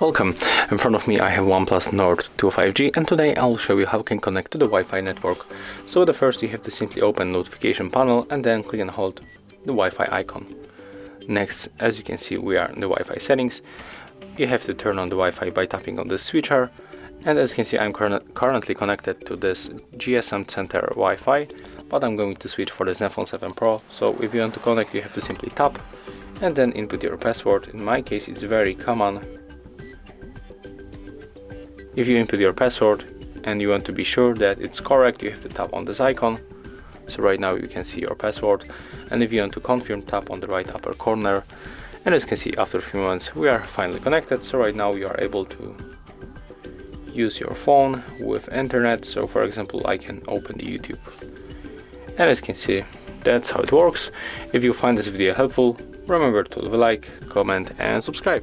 Welcome. In front of me I have OnePlus Nord 5G, and today I'll show you how you can connect to the Wi-Fi network. So the first, you have to simply open notification panel and then click and hold the Wi-Fi icon. Next, as you can see, we are in the Wi-Fi settings. You have to turn on the Wi-Fi by tapping on the switcher, and as you can see, I'm currently connected to this GSM Center Wi-Fi, but I'm going to switch for the Zenfone 7 Pro. So if you want to connect, you have to simply tap and then input your password. In my case, it's very common. If you input your password and you want to be sure that it's correct, you have to tap on this icon. So right now you can see your password, and if you want to confirm, tap on the right upper corner. And as you can see, after a few moments we are finally connected. So right now you are able to use your phone with internet. So for example, I can open the YouTube, and as you can see, that's how it works. If you find this video helpful, remember to leave a like, comment and subscribe.